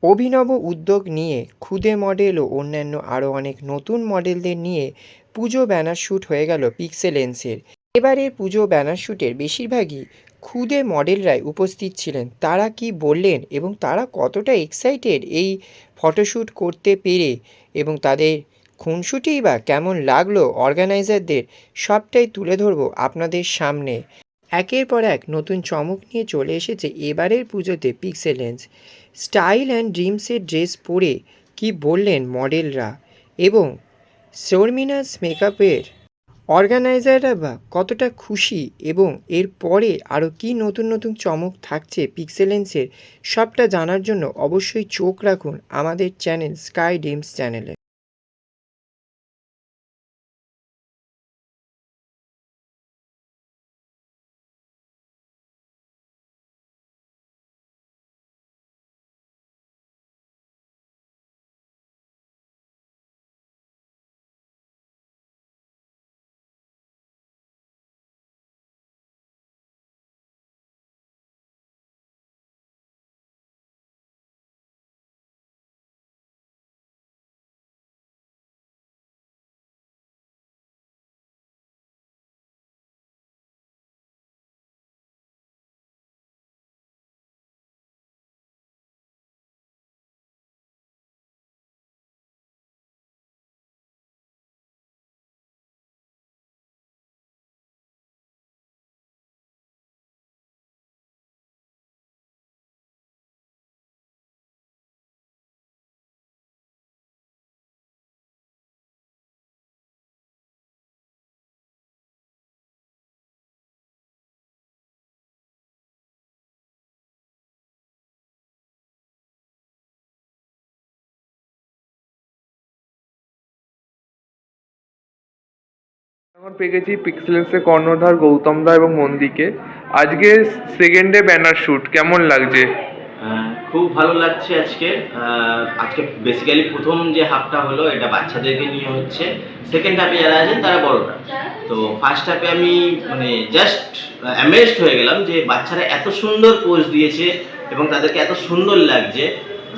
অভিনব উদ্যোগ নিয়ে খুদে মডেল ও অন্যান্য আরও অনেক নতুন মডেলদের নিয়ে পুজো ব্যানার শ্যুট হয়ে গেল পিক্সেলেন্সের। এবারের পুজো ব্যানার শ্যুটের বেশিরভাগই খুদে মডেলরাই উপস্থিত ছিলেন। তারা কি বললেন এবং তারা কতটা এক্সাইটেড এই ফটোশ্যুট করতে পেরে এবং তাদের খুনসুটিই বা কেমন লাগলো অর্গানাইজারদের, সবটাই তুলে ধরবো আপনাদের সামনে। একের পর এক নতুন চমক নিয়ে চলে এসেছে এবারের পুজোতে পিক্সেলেন্স। স্টাইল অ্যান্ড ড্রিমসের ড্রেস পরে কি বললেন মডেলরা এবং শর্মিনাস মেকআপের অর্গানাইজাররা বা কতটা খুশি এবং এর পরে আরও কী নতুন নতুন চমক থাকছে পিক্সেলেন্সের, সবটা জানার জন্য অবশ্যই চোখ রাখুন আমাদের চ্যানেল স্কাই ড্রিমস চ্যানেলে। এখন পেয়ে গেছি পিক্সেলেন্সের কর্ণধার গৌতম দা এবং মন্দিকে। আজকে সেকেন্ড ডে ব্যানার শুট কেমন লাগছে? খুব ভালো লাগছে আজকে। আজকে বেসিক্যালি প্রথম যে হাফটা হলো এটা বাচ্চাদেরকে নিয়ে হচ্ছে, সেকেন্ড হাফে যারা আছেন তারা বড়রা। তো ফার্স্ট হাফে আমি মানে জাস্ট অ্যামেজড হয়ে গেলাম যে বাচ্চারা এত সুন্দর পোজ দিয়েছে এবং তাদেরকে এত সুন্দর লাগছে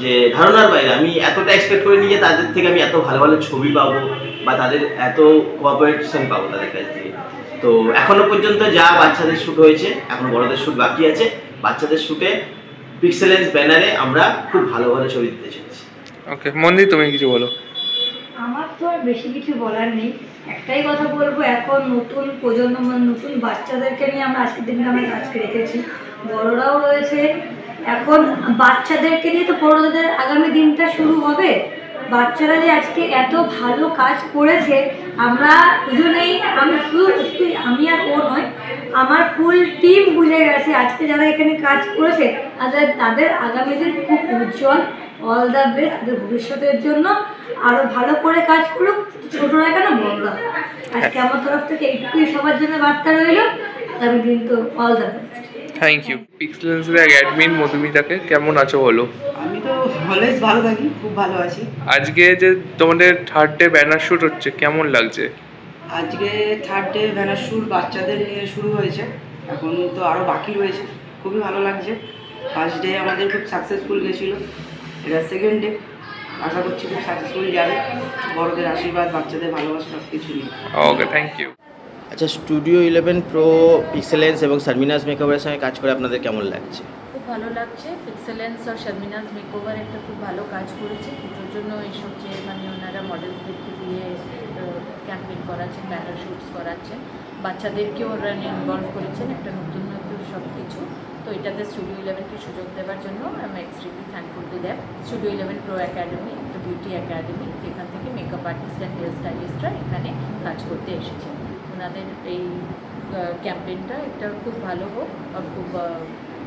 যে ধারণার বাইরে। আমি এতটা এক্সপেক্ট করিনি যে তাদের থেকে আমি এত ভালো ভালো ছবি পাবো বা তাদের এত কোঅপারেশন পাবো তাদের কাছ থেকে। তো এখনো পর্যন্ত যা বাচ্চাদের শ্যুট হয়েছে, এখন বড়দের শ্যুট বাকি আছে। বাচ্চাদের শ্যুটে পিক্সেলেন্স ব্যানারে আমরা খুব ভালো ভালো ছবি দিতে চলেছি। ওকে, মন্দির তুমি কিছু বলো। আমার তো আর বেশি কিছু বলার নেই, একটাই কথা বলবো, এখন নতুন প্রজন্ম মানে নতুন বাচ্চাদেরকে নিয়ে আমরা আজকের দিনটা আমরা আজকে রেখেছি। বড়রাও রয়েছে, এখন বাচ্চাদেরকে নিয়ে তো বড়দের আগামী দিনটা শুরু হবে। বাচ্চারা যে আজকে এত ভালো কাজ করেছে, আমরা দুজনেই, আমি শুধু আমি আর ও নয়, আমার ফুল টিম বুঝে গেছে আজকে যারা এখানে কাজ করেছে তাদের আগামী দিন খুব উজ্জ্বল। অল দ্য বেস্ট তাদের ভবিষ্যতের জন্য, আরও ভালো করে কাজ করুক, ছোটরা কেন বড়রা। আজকে আমার তরফ থেকে এইটুকুই সবার জন্য বার্তা রইল। আগামী দিন তো all the best. Thank you. পিক্সেলেন্সের এক অ্যাডমিন মধুমিতাকে, কেমন আছো বলো? আমি তো অলওয়েজ ভালো থাকি, খুব ভালো আছি। আজকে যে তোমাদের থার্ড ডে ব্যানার শুট হচ্ছে কেমন লাগছে? আজকে থার্ড ডে ব্যানার শ্যুট বাচ্চাদের নিয়ে শুরু হয়েছে, এখন তো আরও বাকি রয়েছে। খুবই ভালো লাগছে। ফার্স্ট ডে আমাদের খুব সাকসেসফুল গেছিলো, এটা সেকেন্ড ডে, আশা করছি খুব সাকসেসফুল যাবে। বড়দের আশীর্বাদ, বাচ্চাদের ভালোবাসা সব কিছু নিয়ে। ওকে, থ্যাংক ইউ। আচ্ছা, স্টুডিও 11 প্রো, পিক্সেলেন্স এবং শর্মিনাস মেকওভারের সঙ্গে কাজ করে আপনাদের কেমন লাগছে? খুব ভালো লাগছে। পিক্সেলেন্স আর শর্মিনাস মেকওভার একটা খুব ভালো কাজ করেছে। পুজোর জন্য এইসব যে মানে ওনারা মডেলসদেরকে দিয়ে ক্যাম্পেইন করাচ্ছেন, ব্যানার শ্যুটস করাচ্ছেন, বাচ্চাদেরকেও ওরা ইনভলভ করেছেন একটা নতুন নতুন সব কিছু। তো এটাতে স্টুডিও 11কে সুযোগ দেওয়ার জন্য আমি extremely thankful to them. Studio 11 pro academy একটা বিউটি একাডেমি, যেখান থেকে মেকআপ আর্টিস্ট অ্যান্ড হেয়ার স্টাইলিস্টরা এখানে কাজ করতে এসেছে। ওনাদের এই ক্যাম্পেইনটা একটা খুব ভালো হোক আর খুব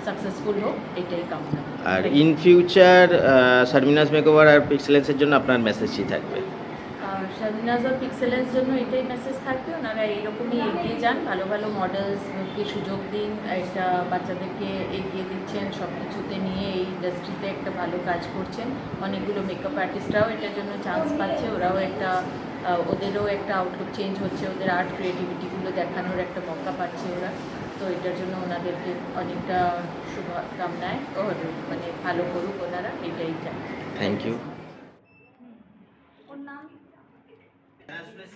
সাকসেসফুল হোক, এটাই কামনা। আর ইন ফিউচার শর্মিনাস মেকওভার আর পিক্সেলেন্সের জন্য আপনার মেসেজ কী থাকবে? শর্মিনাস আর পিক্সেলেন্স জন্য এটাই মেসেজ থাকবে, ওনারা এইরকমই এগিয়ে যান, ভালো ভালো মডেলসকে সুযোগ দিন, একটা বাচ্চাদেরকে এগিয়ে দিচ্ছেন সব কিছুতে নিয়ে, এই ইন্ডাস্ট্রিতে একটা ভালো কাজ করছেন। অনেকগুলো মেকআপ আর্টিস্টরাও এটার জন্য চান্স পাচ্ছে, ওরাও একটা ওদেরও একটা আউটলুক চেঞ্জ হচ্ছে, ওদের আর্ট ক্রিয়েটিভিটিগুলো দেখানোর একটা মৌকা পাচ্ছে ওরা। তো এটার জন্য ওনাদেরকে অনেকটা শুভকামনায় মানে ভালো করুক ওনারা, এটাই চাই। Thank you. ওর নাম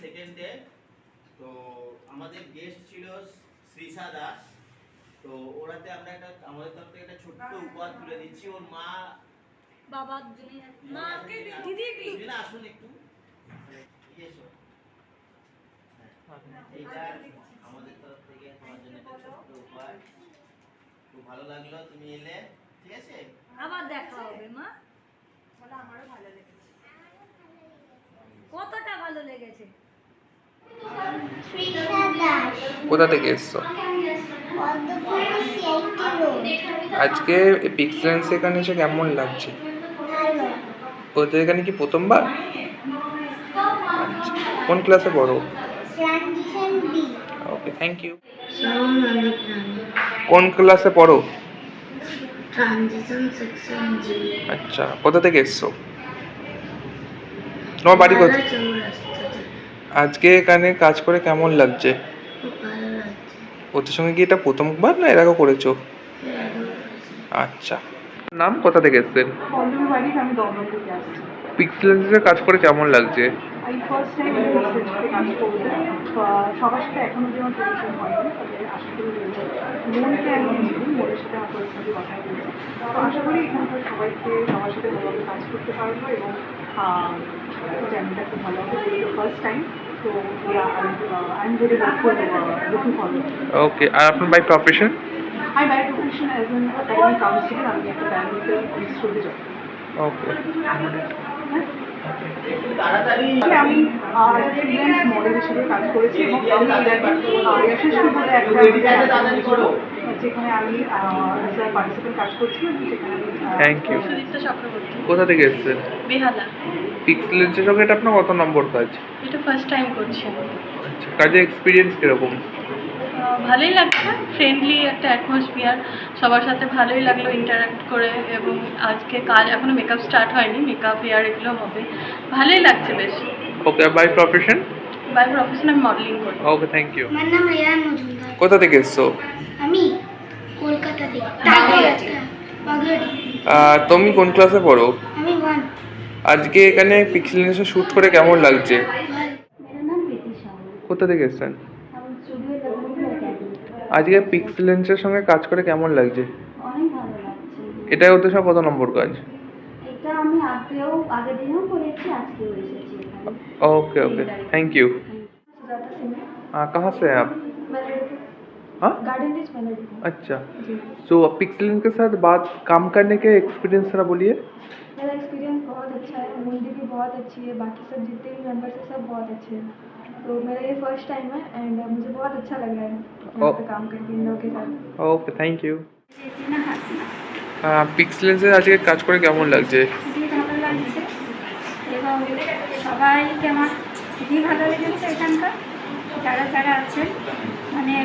সেকেন্ড ডে তো আমাদের গেস্ট ছিল শ্রীষা দাস। তো ওরাতে আমরা একটা আমাদের তরফ থেকে একটা ছোট্ট উপহার তুলে দিচ্ছি। ওর মা বাবা মাকে দিদি দিদি আসুন একটু এসো। এইটা আমাদের তরফ থেকে তোমার জন্য একটা ছোট্ট উপহার। খুব ভালো লাগলো তুমি এলে, ঠিক আছে? আবার দেখা হবে মা। আমারও ভালো লেগেছে। কতটা ভালো লেগেছে? কোথা থেকে এসছো? আজকে পিক্সেলেন্স এখানে এসে কেমন লাগছে? ওদের এখানে কি প্রথমবার? আচ্ছা, কোন ক্লাসে পড়ো? ওকে, থ্যাংক ইউ। কোন ক্লাসে পড়ো? আচ্ছা, কোথা থেকে এসছো? তোমার বাড়ি কোথায়? আজকে এখানে কাজ করে কেমন লাগছে? ওদের সঙ্গে কি এটা প্রথমবার না এর আগে করেছো? আচ্ছা, নাম, কোথা থেকে এসছেন? আমি দমদম থেকে আসছি। পিক্সেলেন্সে কাজ করে কেমন লাগছে? আমি ফার্স্ট টাইম পিক্সেলেন্সে কাজ করবো। সবার সাথে এখনো যেমন পরিচয় হয়নি, তবে আশা করি মনকে আমি নিয়েছি, মনের সাথে আমার পরিচয় কথা বলছি। তো আশা করি এখানকার সবার সাথে ভালোভাবে কাজ করতে পারবো এবং জার্নিটা খুব ভালো হবে। ফার্স্ট টাইম, তো I am very looking forward. Okay, আর আপনার বাই প্রফেশন? আমি by profession as an academic counsellor, আমি একটা ব্যাংকে ইনস্টিটিউটে জব করি। ওকে, আমি ফ্রিল্যান্স মডেল হিসেবে কাজ করেছি এবং আমি যশস্বী বলে একটা যেখানে আমি পার্টিসিপেন্ট কাজ করছি এবং সেখানে থ্যাংক ইউ। কোথা থেকে এসছেন? বেহালা। পিক্সেলেন্সের সঙ্গে এটা আপনার কত নম্বর কাজ? এটা ফার্স্ট টাইম করছি। আচ্ছা, কাজের এক্সপিরিয়েন্স কিরকম? ভালোই লাগছে, ফ্রেন্ডলি একটা অ্যাটমসফিয়ার, সবার সাথে ভালোই লাগলো ইন্টারাক্ট করে। এবং আজকে কাজ এখনো মেকআপ স্টার্ট হয়নি, মেকআপ হেয়ার এগুলো হবে, ভালোই লাগছে বেশ। ওকে, বাই প্রফেশন? বাই প্রফেশন আমি মডেলিং করি। ওকে, থ্যাংক ইউ। আমার নাম রেয়ান মজুমদার। কোথা থেকে এসছো? আমি কলকাতা থেকে। তুমি কোন ক্লাসে পড়ো? আমি ওয়ান। আজকে এখানে পিক্সেলেন্সে শ্যুট করে কেমন লাগছে? मेरा नाम प्रीति साहू। কোথা থেকে এসছেন? हम स्टूडियो लखनऊ एकेडमी। আজকে পিক্সেলেন্সের সঙ্গে কাজ করে কেমন লাগছে? অনেক ভালো লাগছে। এটা ওদের সঙ্গে কত নম্বর কাজ? এটা আমি আগের দিনেও করেছি, আজকেও এসেছি এখানে। Okay okay, thank you. Sujata Singh. कहाँ से हैं आप? मेलोडी। हाँ, गार्डन रिच मेलोडी। अच्छा। सो पिक्सेलेंस के साथ बात काम करने के एक्सपीरियंस थोड़ा बोलिए। मेरा एक्सपीरियंस बहुत अच्छा है, मुंडी भी बहुत अच्छी है, बाकी सब जितने भी मेंबर्स हैं सब बहुत अच्छे हैं। तो मेरा ये फर्स्ट टाइम है एंड मुझे बहुत अच्छा लग रहा है यहाँ पे काम करके इन लोगों के साथ। Okay, thank you. চেতনা হাসনা। পিক্সেলেন্সে আজকে কাজ করে কেমন লাগছে? খুবই ভালো লাগছে এবং সবাইকে আমার খুবই ভালো লেগেছে। এখানকার যারা যারা আছেন, মানে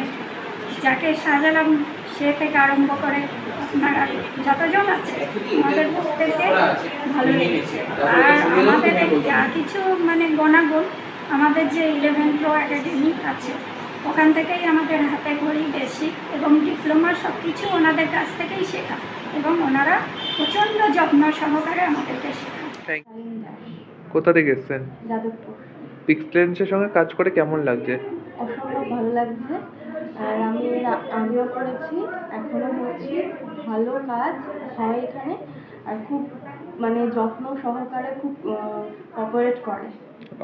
যাকে সাজালাম সে থেকে আরম্ভ করে আপনারা যতজন আছে আমাদের প্রত্যেককে ভালো লেগেছে। আর আমাদের যা কিছু মানে গণাগুণ, আমাদের যে 11 প্রো একাডেমি আছে ওখান থেকেই আমাদের হাতে খড়ি বেসিক এবং ডিপ্লোমা সব কিছু ওনাদের কাছ থেকেই শেখা এবং ওনারা প্রচণ্ড যত্ন সহকারে আমাদেরকে শেখান। কোথা থেকে এসছেন? যাদবপুর। পিক্সেলেন্সের সঙ্গে কাজ করে কেমন লাগছে? অসম্ভব ভালো লাগছে। আর আমি এর আগেও করেছি, এখনও করছি। ভালো কাজ হয় এখানে আর খুব মানে যত্ন সহকারে খুব অপারেট করে।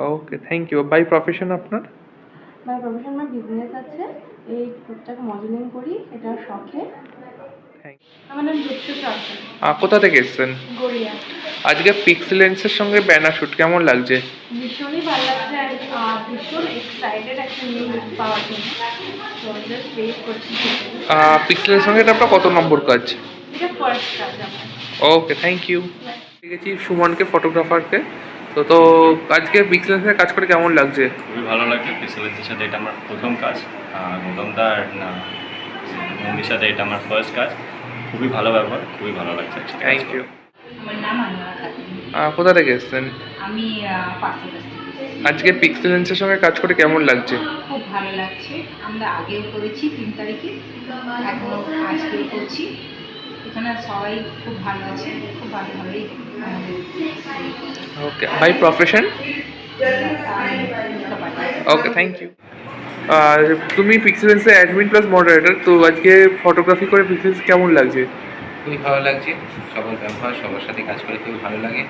ওকে, থ্যাংক ইউ। বাই প্রফেশন আপনার? আমার প্রফেশন, আমার বিজনেস আছে, এই টুকটাক মডেলিং করি, এটা শখে। আমার নাম জ্যোৎস্না চর্চা। কোথা থেকে এসছেন? গড়িয়া। আজকে পিক্সেলেন্সের সঙ্গে ব্যানার শ্যুট কেমন লাগছে? ভীষণই ভালো লাগছে আর ভীষণ এক্সাইটেড একটা নিউ লুক পাওয়ার জন্য। তো জাস্ট ওয়েট করছি। পিক্সেলের সঙ্গে এটা আপনার কত নম্বর কাজ? এটা ফার্স্ট কাজ আমার। ওকে, থ্যাংক ইউ। দেখেছি সুমনকে, ফটোগ্রাফারকে। তো আজকে পিক্সেলেন্সের কাজ করে কেমন লাগছে? খুবই ভালো লাগছে। পিক্সেলেন্সের সাথে এটা আমার প্রথম কাজ, গৌতমদার না মন্দির সাথে এটা আমার ফার্স্ট কাজ। খুবই ভালো ব্যবহার, খুবই ভালো লাগছে। Thank you. আমার নাম আনোয়ারা খাতুন। কোথা থেকে এসছেন? আমি পার্সেল থেকে। আজকে পিক্সেলেন্সের সঙ্গে কাজ করে কেমন লাগছে? খুব ভালো লাগছে। আমরা আগেও করেছি 3 তারিখে, এখনও আজকেও করছি। এখানে সবাই খুব ভালো আছে, খুব ভালোভাবেই আমাদের okay, by profession. Okay, thank you. আর তুমি পিক্সেলেন্সের অ্যাডমিন প্লাস মডারেটর, তো আজকে ফটোগ্রাফি করে পিক্সেলেন্স কেমন লাগছে? খুবই ভালো লাগছে, সবার ব্যবহার সবার সাথে কাজ করে খুবই ভালো লাগে,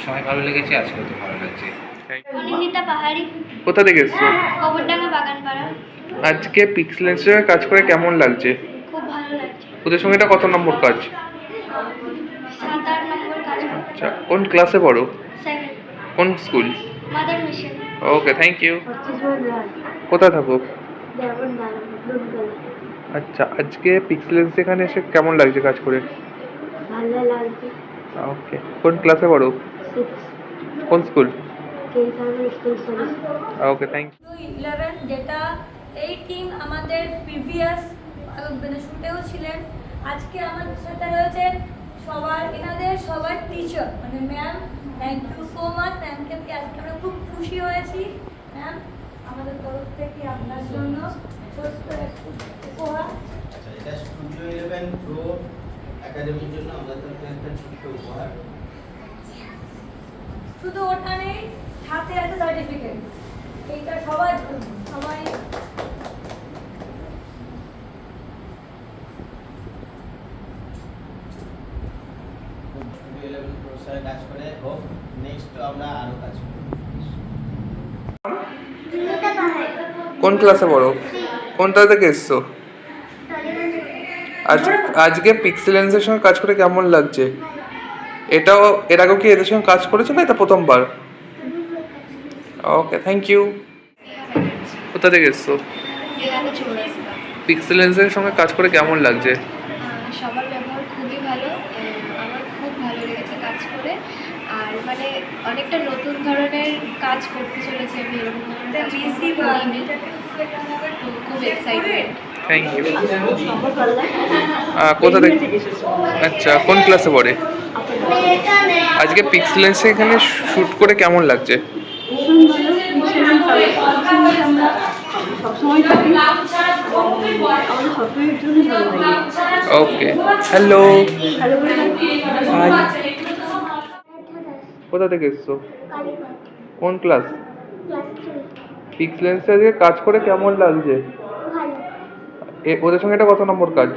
সময় ভালো লেগেছে, আজকেও তো ভালো লাগছে। অনিন্দিতা পাহাড়ি, কোথা থেকে এসছো? কবরডাঙ্গা বাগানপাড়া। আজকে পিক্সেলেন্সের সঙ্গে কাজ করে কেমন লাগছে? খুব ভালো লাগছে। ওদের সঙ্গে এটা কত নম্বর কাজ? 7-8 নম্বর কাজ করছি। আচ্ছা, কোন ক্লাসে পড়ো? 7 কোন school? Mother mission. Okay, thank you. কোথায় থাকো? দেওবন্দারা দুধগলা। আচ্ছা, আজকে পিক্সেলেন্স এখানে এসে কেমন লাগছে কাজ করে? ভালো লাগছে। ওকে, কোন ক্লাসে পড়ো? 6 কোন স্কুল? কেইসামে school service. Okay, thank you. 11 যেটা এই টিম আমাদের প্রিভিয়াস শুটেও ছিলেন। আজকে আমাদের সাথে রয়েছেন সবার, এনাদের সবার টিচার মানে ma'am. Thank you so much ম্যামকে, আজকে আমরা খুব খুশি হয়েছি। ম্যাম, আমাদের তরফ থেকে আপনার জন্য ছোট্ট একটু উপহার। আচ্ছা, এটা স্টুডিও 11 প্রো একাডেমির জন্য আমাদের তরফ থেকে একটা ছোট্ট উপহার। শুধু ওটা নেই, সাথে আছে সার্টিফিকেট। এইটা সবাই সবাই স্টুডিও 11 প্রো সাথে কাজ করে হোপ নেক্সট আমরা আরো কাজ করব। অনিন্দিতা পাহাড়ি, কোন ক্লাসে পড়ো? কোনটা থেকে এসছো? আজকে পিক্সেলেন্সের সঙ্গে কাজ করে কেমন লাগছে? এটাও এর আগেও কি এদের সঙ্গে কাজ করেছো না এটা প্রথমবার? ওকে, থ্যাংক ইউ। কোথা থেকে এসছো? এখানে চলে আসলাম। পিক্সেলেন্সের সঙ্গে কাজ করে কেমন লাগছে? সবার ব্যবহার খুবই ভালো, আমার খুব ভালো লেগেছে কাজ করে। আর মানে অনেকটা নতুন ধরনের কাজ করতে চলেছে, আমি এরকম ধরনের কাজ কখনো করিনি, তো খুব এক্সাইটেড। Thank you. কোথা থেকে? আচ্ছা, কোন ক্লাসে পড়ে? আজকে পিক্সেলেন্সে এখানে শ্যুট করে কেমন লাগছে? ওকে, হ্যালো, হাই। কোথা থেকে এসছো? কোন ক্লাস? পিক্সেলেন্সে আজকে কাজ করে কেমন লাগছে? ওদের সঙ্গে এটা কত নম্বর কাজ?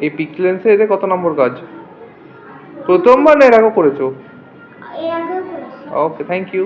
এই পিক্সেলেন্সে এদের কত নম্বর কাজ? প্রথমবার না এর আগেও করেছো? ওকে, থ্যাংক ইউ।